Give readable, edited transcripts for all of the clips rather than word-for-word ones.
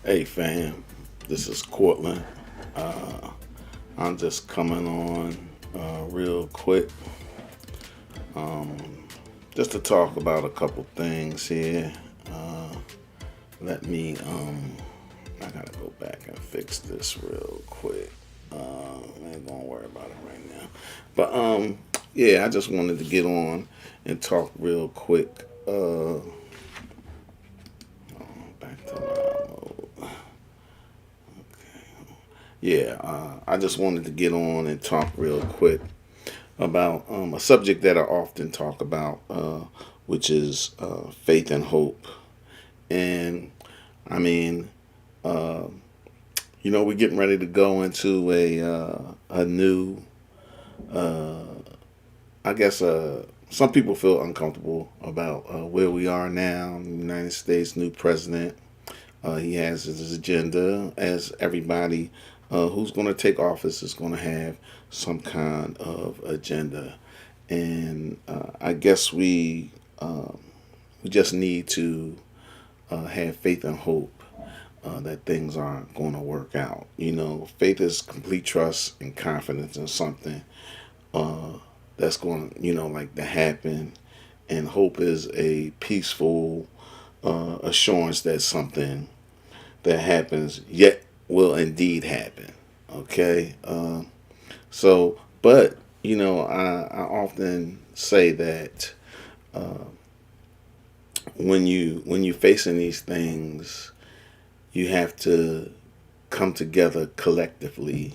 Hey fam, this is Cortland. Uh, I'm just coming on real quick, um, just to talk about a couple things here. Uh, let me, I gotta go back and fix this real quick. I ain't gonna worry about it right now. But yeah, I just wanted to get on and talk real quick. Back to my Yeah, I just wanted to get on and talk real quick about a subject that I often talk about, which is faith and hope. And I mean, uh, we're getting ready to go into a new, uh, I guess, some people feel uncomfortable about where we are now. The United States new president. He has his agenda, as everybody who's going to take office is going to have some kind of agenda. And I guess we just need to have faith and hope that things are going to work out. Faith is complete trust and confidence in something uh, that's going to, like to happen. And hope is a peaceful assurance that something that happens yet will indeed happen. Okay. But I often say that uh, when you facing these things, you have to come together collectively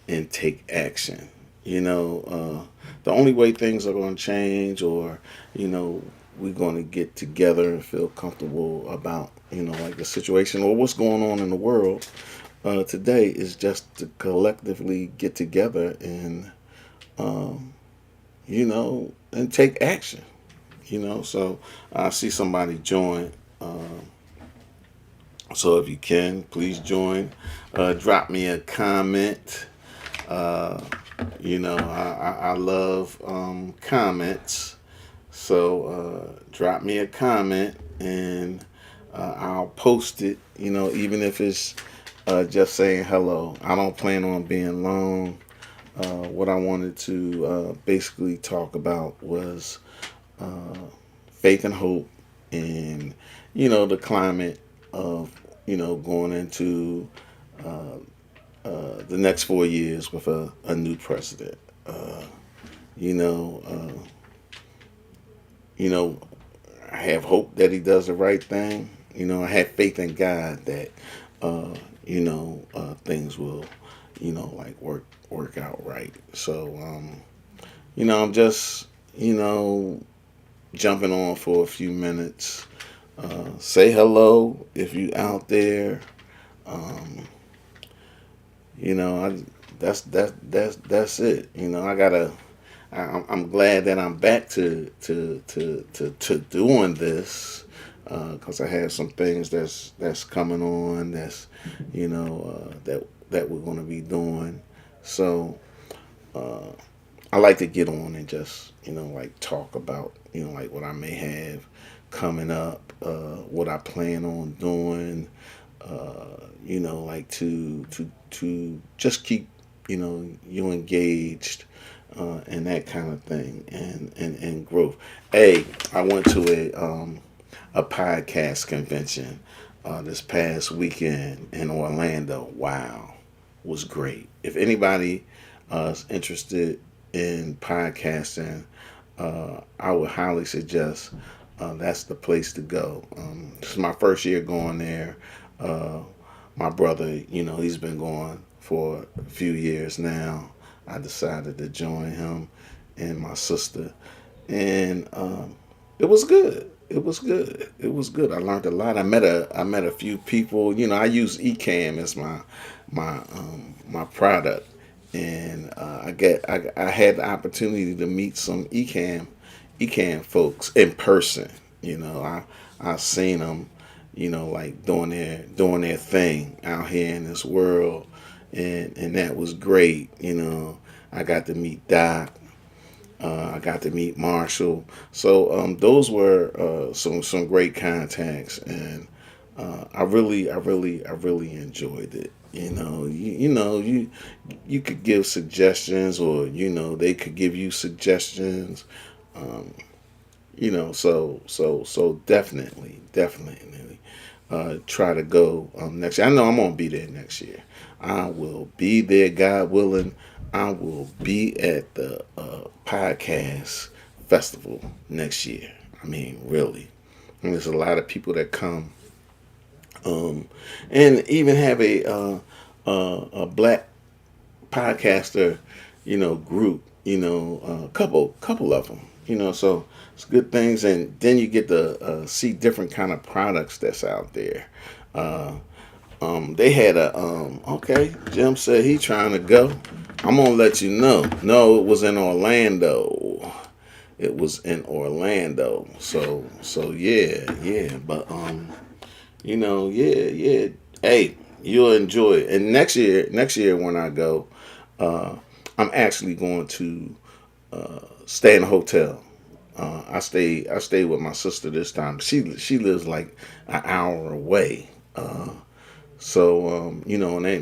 and take action. The only way things are going to change, or you know, we're going to get together and feel comfortable about like the situation or what's going on in the world today, is just to collectively get together and um, and take action. So I see somebody join. So if you can, please join. Drop me a comment. Uh, I love comments. So drop me a comment and I'll post it. Even if it's just saying hello. I don't plan on being long. What I wanted to basically talk about was uh, faith and hope, and the climate of going into uh, the next 4 years with a new president. Uh, you know, uh, you know, I have hope that he does the right thing. I have faith in God that things will like work out right. So I'm just jumping on for a few minutes. Say hello if you out there. Um, I that's it. I gotta. I'm glad that I'm back to doing this because I have some things that's coming on that we're going to be doing. So uh, I like to get on and just like talk about like what I may have coming up, what I plan on doing, like to just keep you engaged and that kind of thing, and growth. Hey, I went to a podcast convention this past weekend in Orlando. Wow, was great. If anybody is interested in podcasting, I would highly suggest that's the place to go. This is my first year going there. Uh, my brother, he's been going for a few years now. I decided to join him and my sister, and it was good. It was good. It was good. I learned a lot. I met a few people. I use Ecamm as my product, and I had the opportunity to meet some Ecamm folks in person. I seen them, like doing their thing out here in this world, and that was great. I got to meet Doc. I got to meet Marshall. So those were some great contacts, and I really enjoyed it. You could give suggestions, or they could give you suggestions. Um, so definitely try to go next year. I know I'm gonna be there next year. I will be there, God willing. I will be at the podcast festival next year. I mean, really. And there's a lot of people that come, um, and even have a black podcaster, group. A couple of them. So it's good things, and then you get to see different kind of products that's out there. Uh, they had a okay. Jim said he trying to go. I'm gonna let you know. No, it was in Orlando. It was in Orlando. So yeah. But yeah. Hey, you'll enjoy it. And next year when I go, uh, I'm actually going to stay in a hotel. I stay with my sister this time. She lives like an hour away. And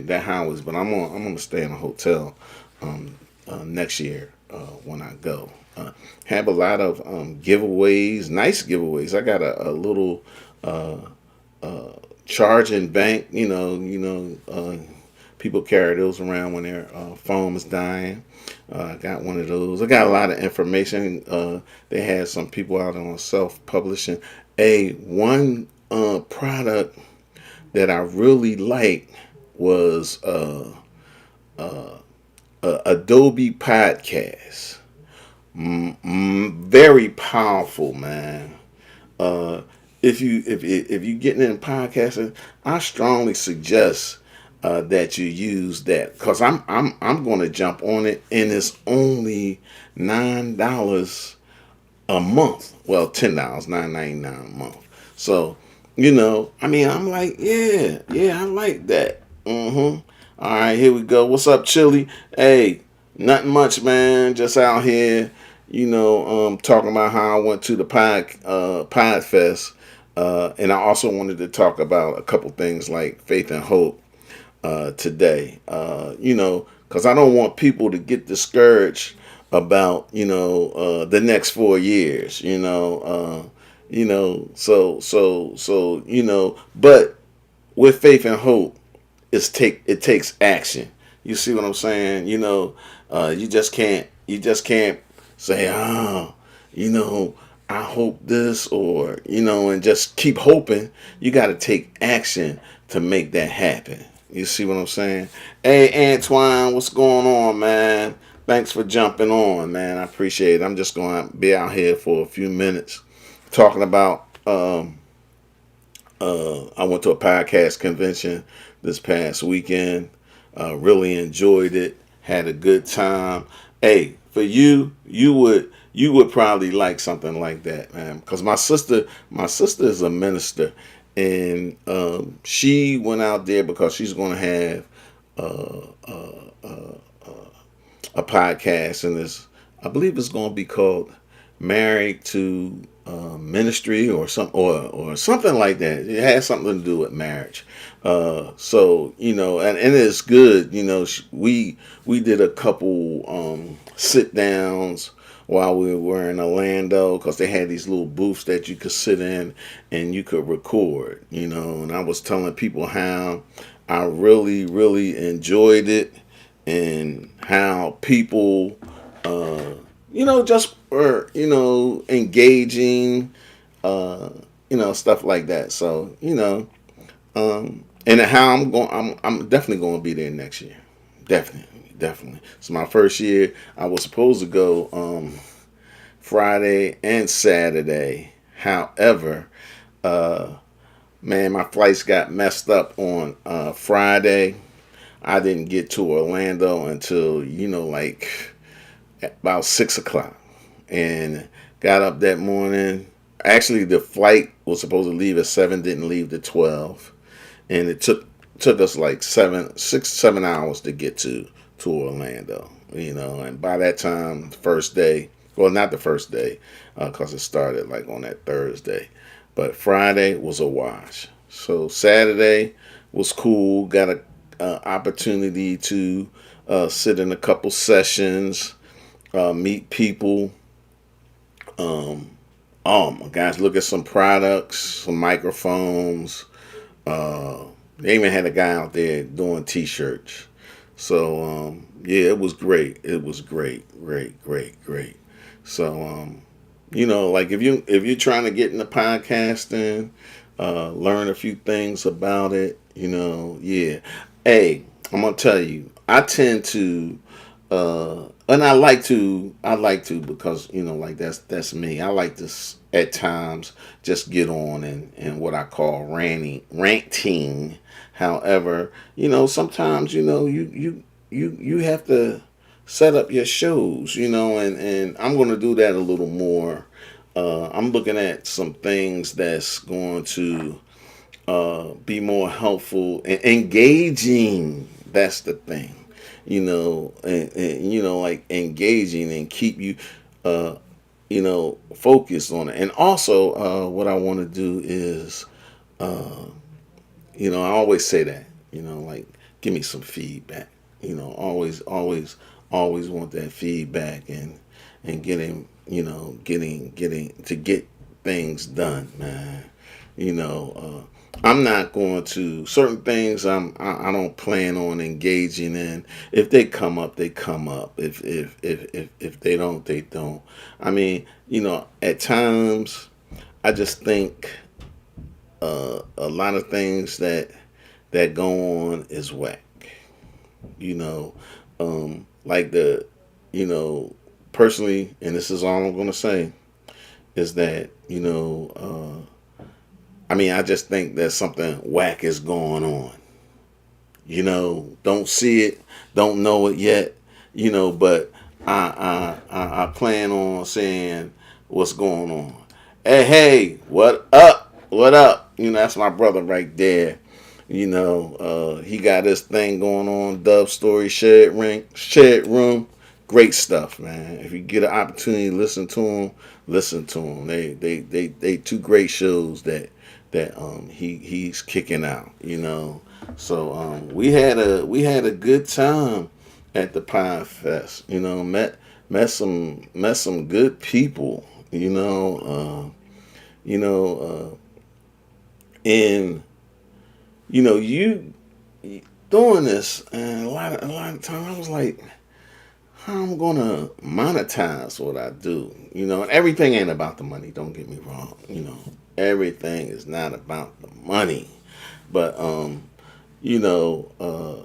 that Howard's, but I'm gonna stay in a hotel next year when I go. Have a lot of giveaways, nice giveaways. I got a little uh, charging bank. People carry those around when their phone is dying. I got one of those. I got a lot of information. They had some people out on self publishing. One product that I really liked was Adobe Podcast. Very powerful, man. Uh, if you getting in podcasting, I strongly suggest that you use that, because I'm going to jump on it, and it's only $9 a month. Well, $10, $9.99 a month. So, I mean, I'm like, yeah, I like that. All right, here we go. What's up, Chili? Hey, nothing much, man. Just out here, talking about how I went to the Pod Fest, and I also wanted to talk about a couple things like faith and hope today. Because I don't want people to get discouraged about the next 4 years. But with faith and hope, it takes action. You see what I'm saying? You just can't say, I hope this, or and just keep hoping. You got to take action to make that happen. You see what I'm saying? Hey, Antoine, what's going on, man? Thanks for jumping on, man. I appreciate it. I'm just going to be out here for a few minutes talking about. I went to a podcast convention this past weekend. Really enjoyed it. Had a good time. Hey, for you would probably like something like that, man. Because my sister is a minister, and she went out there because she's going to have uh, uh, uh, a podcast, and I believe it's going to be called Married to Ministry, or something like that. It has something to do with marriage. And it's good. We did a couple sit downs while we were in Orlando, because they had these little booths that you could sit in and you could record. And I was telling people how I really, really enjoyed it, and how people, just were, engaging, stuff like that. So, and how I'm definitely going to be there next year. Definitely. It's my first year. I was supposed to go Friday and Saturday. However, uh, man, my flights got messed up on Friday. I didn't get to Orlando until like about 6 o'clock, and got up that morning. Actually, the flight was supposed to leave at 7, didn't leave at 12, and it took us like 7 hours to get to Orlando. And by that time, the first day, well, not the first day, because it started like on that Thursday, but Friday was a wash. So Saturday was cool. Got a opportunity to sit in a couple sessions, meet people. Oh my gosh, look at some products, some microphones. Uh, they even had a guy out there doing T-shirts. So yeah, it was great. It was great, great, great, great. So like if you're trying to get into podcasting, learn a few things about it, yeah. Hey, I'm gonna tell you, I tend to and I like to because like that's me. I like to at times just get on and what I call ranting. However, sometimes you have to set up your shows, and I'm going to do that a little more. I'm looking at some things that's going to be more helpful and engaging. That's the thing, and like engaging and keep you, focused on it. And also, what I want to do is, uh, I always say that, like give me some feedback. Always want that feedback and getting to get things done, man. I'm not going to certain things. I don't plan on engaging in. If they come up, they come up. If they don't, they don't. I mean, at times I just think a lot of things that go on is whack. You know, like you know, personally, and this is all I'm going to say is that I mean, I just think that something whack is going on. Don't see it, don't know it yet. But I plan on saying what's going on. Hey, what up? What up? That's my brother right there. He got this thing going on, Dove Story Shared Room. Great stuff, man. If you get an opportunity to listen to them, listen to them. They two great shows that he's kicking out. So we had a good time at the Pie Fest. Met some good people. And you doing this, and a lot of time I was like, how I'm gonna monetize what I do, and everything ain't about the money. Don't get me wrong, everything is not about the money, but you know, uh,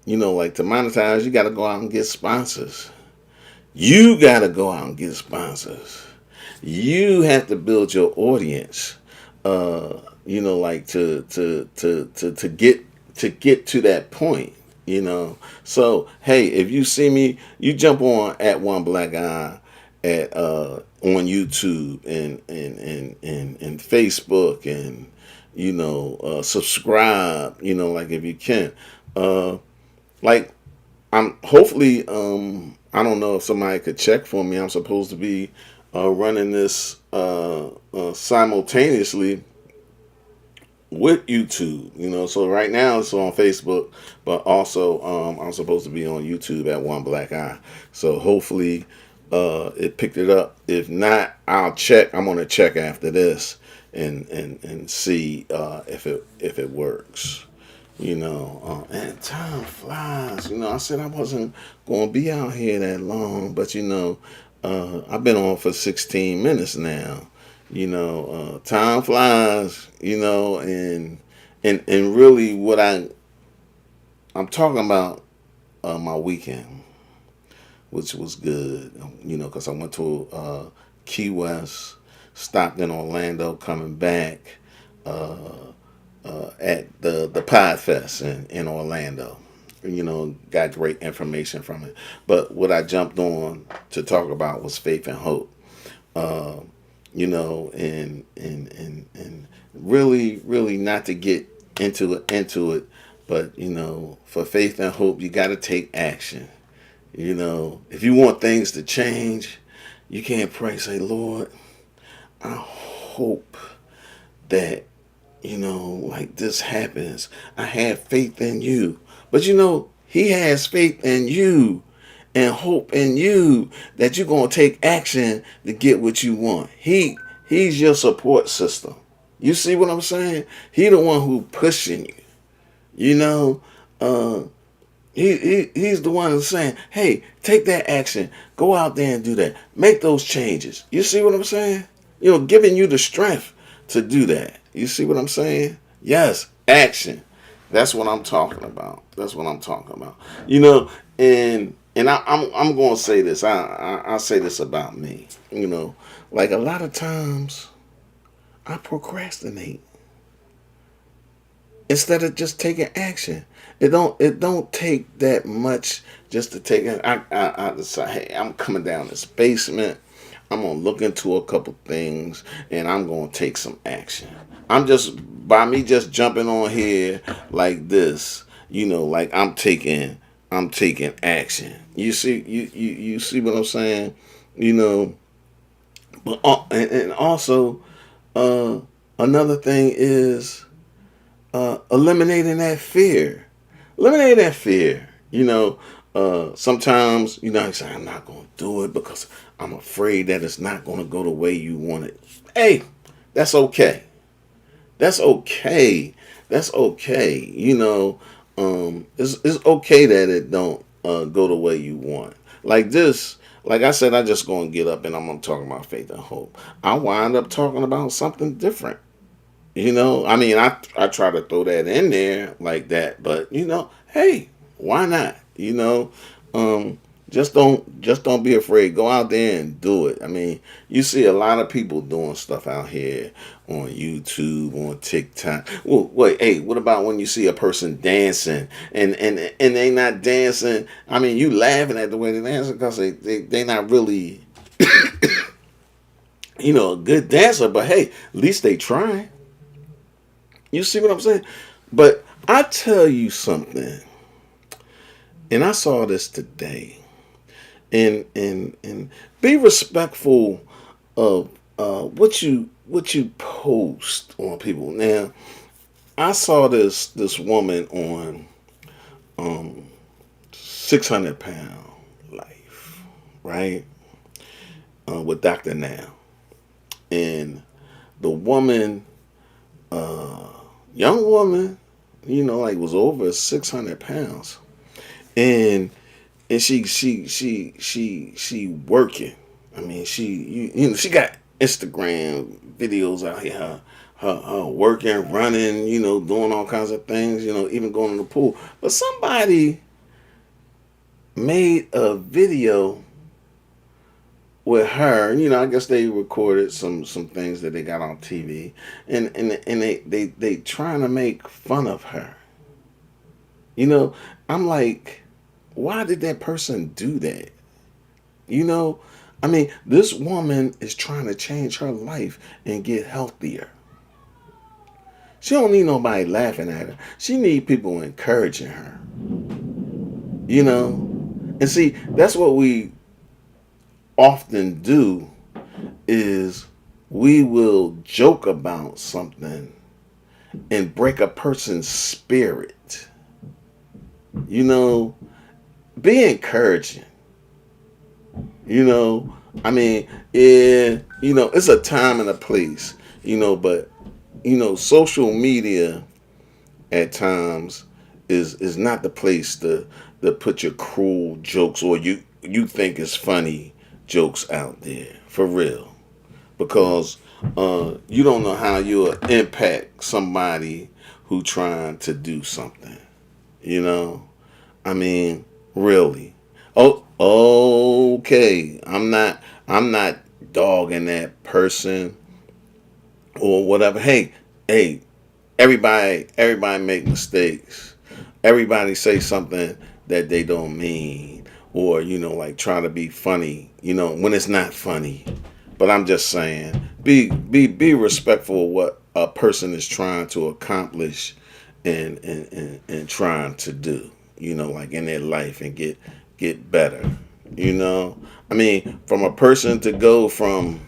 like to monetize, you got to go out and get sponsors. You got to go out and get sponsors. You have to build your audience. Like to get to that point. So hey, if you see me, you jump on at One Black Eye at on YouTube and Facebook and subscribe. Like if you can, uh, like I'm hopefully I don't know if somebody could check for me. I'm supposed to be running this simultaneously with YouTube. So right now it's on Facebook, but also I'm supposed to be on YouTube at One Black Eye. So hopefully it picked it up. If not, I'll check. I'm gonna check after this and see if it works. And time flies. I said I wasn't going to be out here that long, but I've been on for 16 minutes now. Time flies. And really, what I'm talking about my weekend, which was good. Because I went to Key West, stopped in Orlando, coming back. At the Pod Fest in Orlando. Got great information from it. But what I jumped on to talk about was faith and hope. Uh, and really, really not to get into it, but for faith and hope, you got to take action. If you want things to change, you can't pray. Say, Lord, I hope that like this happens. I have faith in you. But he has faith in you and hope in you that you're gonna take action to get what you want. He's your support system. You see what I'm saying? He the one who pushing you. You know, uh, he's the one who's saying, "Hey, take that action. Go out there and do that. Make those changes." You see what I'm saying? Giving you the strength to do that. You see what I'm saying? Yes, action. That's what I'm talking about. That's what I'm talking about. And I'm going to say this. I say this about me. Like a lot of times I procrastinate instead of just taking action. It don't take that much just to take it. I decide, hey, I'm coming down this basement. I'm gonna look into a couple things and I'm gonna take some action. I'm just by me just jumping on here like this, like I'm taking action. You see what I'm saying? You know, but and also uh, another thing is eliminating that fear. Eliminate that fear. Sometimes I say I'm not gonna do it because I'm afraid that it's not gonna go the way you want it. Hey, that's okay. That's okay. That's okay. It's okay that it don't go the way you want. Like this, like I said, I just gonna get up and I'm gonna talk about faith and hope. I wind up talking about something different. I mean, I try to throw that in there like that, but hey, why not? Um, just don't be afraid. Go out there and do it. I mean, you see a lot of people doing stuff out here on YouTube, on TikTok. Well, wait, hey, what about when you see a person dancing and they not dancing? I mean, you laughing at the way they dancing because they not really a good dancer, but hey, at least they try. You see what I'm saying? But I tell you something, and I saw this today, and be respectful of what you post on people. Now, I saw this woman on 600 Pound Life, right? With Dr. Now, and the woman, young woman, like was over 600 pounds, and she working. I mean, she got Instagram videos out here, her working, running, doing all kinds of things, even going in the pool. But somebody made a video with her. I guess they recorded some things that they got on TV, and they trying to make fun of her. You know, I'm like, why did that person do that? You know, I mean, this woman is trying to change her life and get healthier. She don't need nobody laughing at her. She need people encouraging her. You know, and see, that's what we often do is we will joke about something and break a person's spirit. You know, be encouraging. I mean, yeah, it's a time and a place. But social media at times is not the place to put your cruel jokes or you think is funny jokes out there for real, because you don't know how you'll impact somebody who trying to do something. You know, I mean, really. Oh, okay. I'm not dogging that person or whatever. Hey, everybody make mistakes. Everybody say something that they don't mean, or like try to be funny, when it's not funny. But I'm just saying, be respectful of what a person is trying to accomplish and trying to do, like in their life and get better. I mean, from a person to go from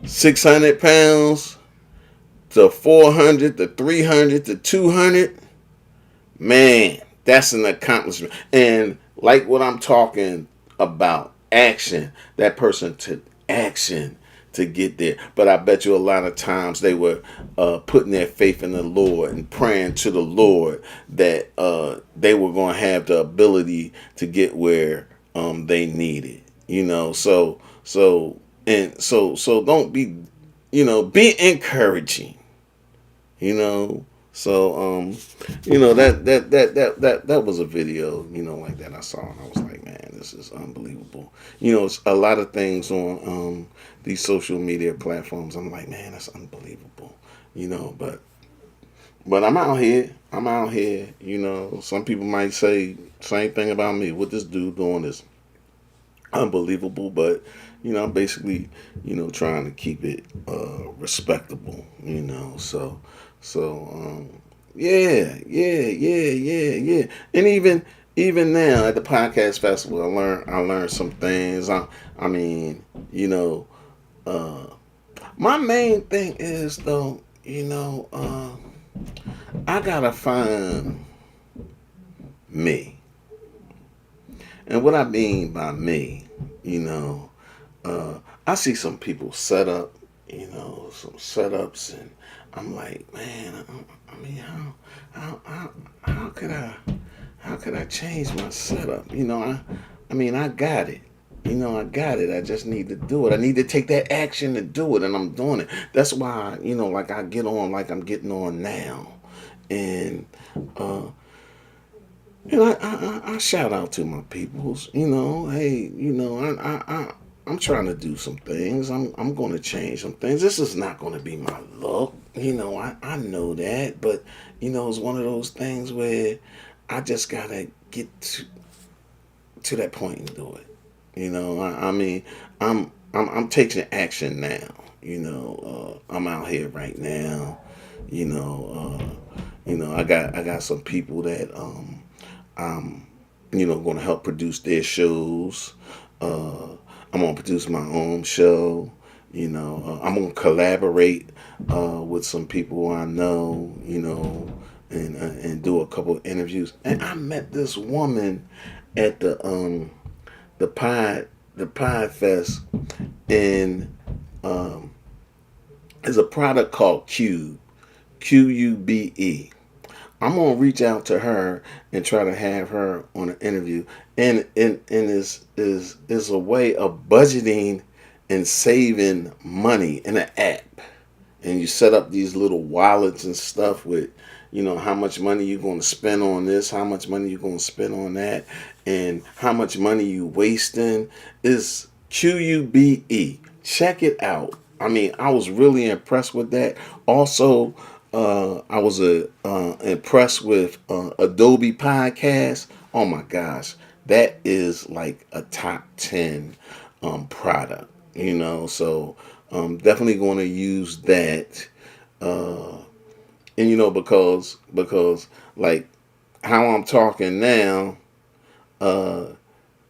600 pounds to 400 to 300 to 200, man, that's an accomplishment. And like what I'm talking about, action, that person took action to get there. But I bet you a lot of times they were putting their faith in the Lord and praying to the Lord that they were going to have the ability to get where they needed. So don't be, be encouraging. You know, that was a video, like that I saw, and I was like, man, this is unbelievable. It's a lot of things on these social media platforms. I'm like, man, that's unbelievable. But I'm out here. I'm out here. Some people might say same thing about me. What this dude doing is unbelievable, but I'm basically trying to keep it respectable. So yeah. And even now at the podcast festival, I learned some things. I mean, uh, my main thing is though, I gotta find me, and what I mean by me, you know, I see some people set up, some setups, and I'm like, man, I mean, how could I change my setup? I mean, I got it. I got it. I just need to do it. I need to take that action to do it, and I'm doing it. That's why, like I get on like I'm getting on now, and uh, I shout out to my peoples. Hey, I'm trying to do some things. I'm going to change some things. This is not going to be my look. I know that, but it's one of those things where I just gotta get to that point and do it. I mean, I'm taking action now. I'm out here right now. You know, I got some people that I'm going to help produce their shows. I'm going to produce my own show. I'm going to collaborate with some people I know. And do a couple of interviews. And I met this woman at the Pie Fest, and there's a product called Cube, QUBE. I'm gonna reach out to her and try to have her on an interview, and is a way of budgeting and saving money in an app. And you set up these little wallets and stuff with, how much money you're going to spend on this, how much money you're going to spend on that, and how much money you wasting. Is QUBE. Check it out. I mean, I was really impressed with that. Also, I was impressed with Adobe Podcast. Oh my gosh, that is like a top 10 product. So definitely going to use that. And because like how I'm talking now, uh,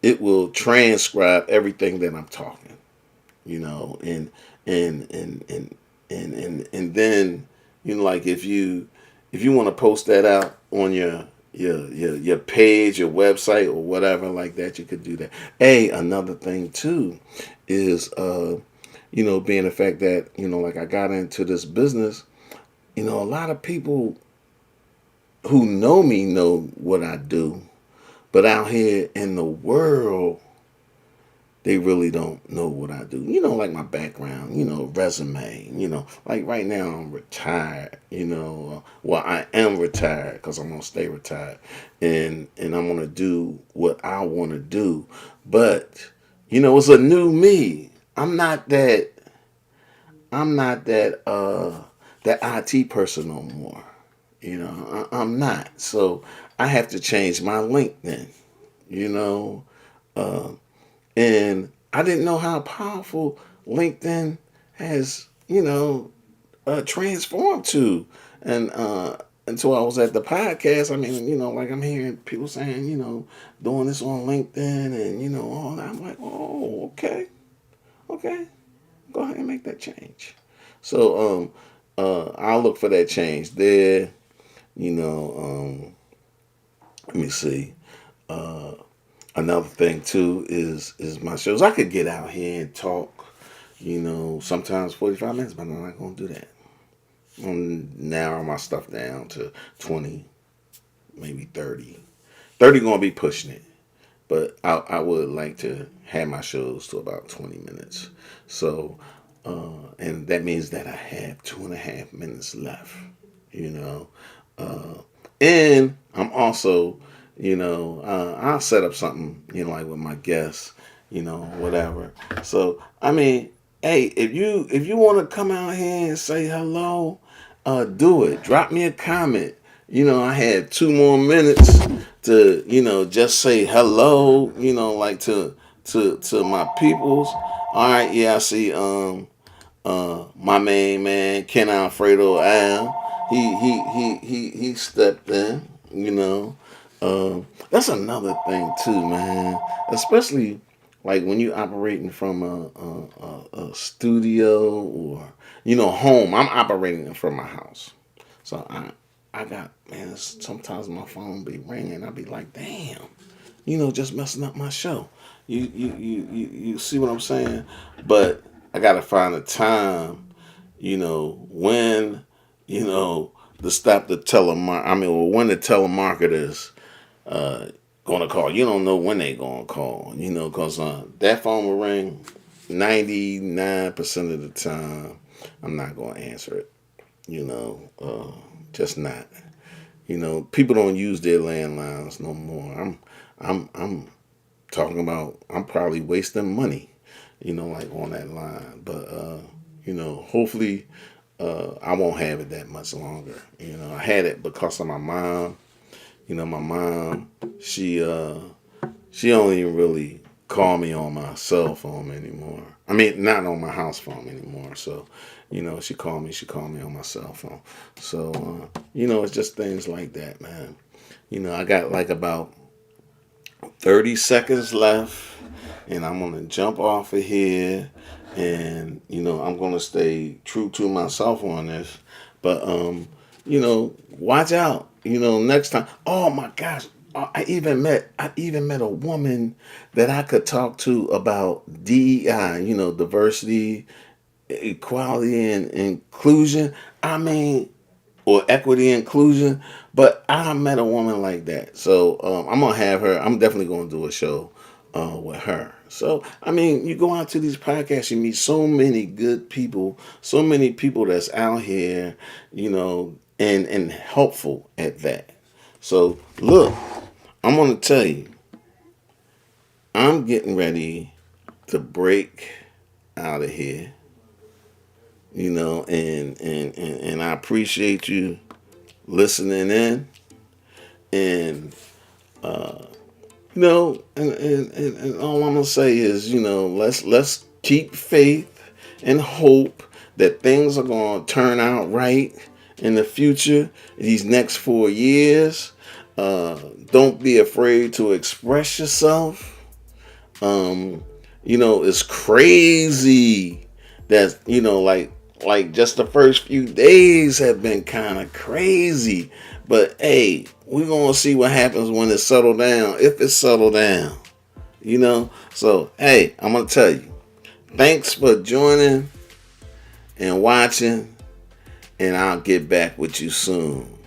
it will transcribe everything that I'm talking. And and then like if you want to post that out on your page, your website, or whatever like that, you could do that. Another thing too is being the fact that like I got into this business. A lot of people who know me know what I do, but out here in the world, they really don't know what I do. Like my background, resume. Like right now I'm retired. Well, I am retired because I'm gonna stay retired, and I'm gonna do what I want to do. But it's a new me. I'm not that that IT person no more. I'm not. So I have to change my LinkedIn. You know, uh, and I didn't know how powerful LinkedIn has transformed to, and until I was at the podcast. I mean, like I'm hearing people saying, doing this on LinkedIn and all that. I'm like, oh, okay, go ahead and make that change. So I'll look for that change there. You know, let me see. Uh, Another thing too is my shows. I could get out here and talk. Sometimes 45 minutes, but I'm not gonna do that. I'm gonna narrow my stuff down to 20, maybe 30. 30 gonna be pushing it, but I would like to have my shows to about 20 minutes. So, and that means that I have 2.5 minutes left. You know, uh, and I'm also, I'll set up something, like with my guests, whatever. So, I mean, hey, if you want to come out here and say hello, do it. Drop me a comment. I had 2 more minutes to, just say hello, like to my peoples. All right, yeah, I see my main man Ken Alfredo Al. He stepped in. That's another thing too, man. Especially like when you operating from a studio or home. I'm operating from my house, so I got, man. Sometimes my phone be ringing. I be like, damn, just messing up my show. You see what I'm saying? But I gotta find a time, when, to stop the when the telemarketers uh gonna call. You don't know when they gonna call, cause that phone will ring 99% of the time. I'm not gonna answer it, just not. People don't use their landlines no more. I'm talking about I'm probably wasting money, like on that line. But hopefully I won't have it that much longer. I had it because of my mom. My mom, she don't even really call me on my cell phone anymore. I mean, not on my house phone anymore. So, she called me on my cell phone. So, it's just things like that, man. I got like about 30 seconds left, and I'm going to jump off of here. And, I'm going to stay true to myself on this. But, watch out. Next time. Oh my gosh. I even met a woman that I could talk to about DEI, diversity, equality, and inclusion. I mean, or equity and inclusion. But I met a woman like that. So I'm gonna have her. I'm definitely gonna do a show with her. So I mean, you go out to these podcasts, you meet so many good people, so many people that's out here, and helpful at that. So look, I'm gonna tell you, I'm getting ready to break out of here, and I appreciate you listening in, and and all I'm gonna say is, let's keep faith and hope that things are gonna turn out right in the future. These next 4 years, don't be afraid to express yourself. It's crazy that like just the first few days have been kind of crazy, but hey, we're gonna see what happens when it settle down, if it settle down. So hey, I'm gonna tell you, thanks for joining and watching, and I'll get back with you soon.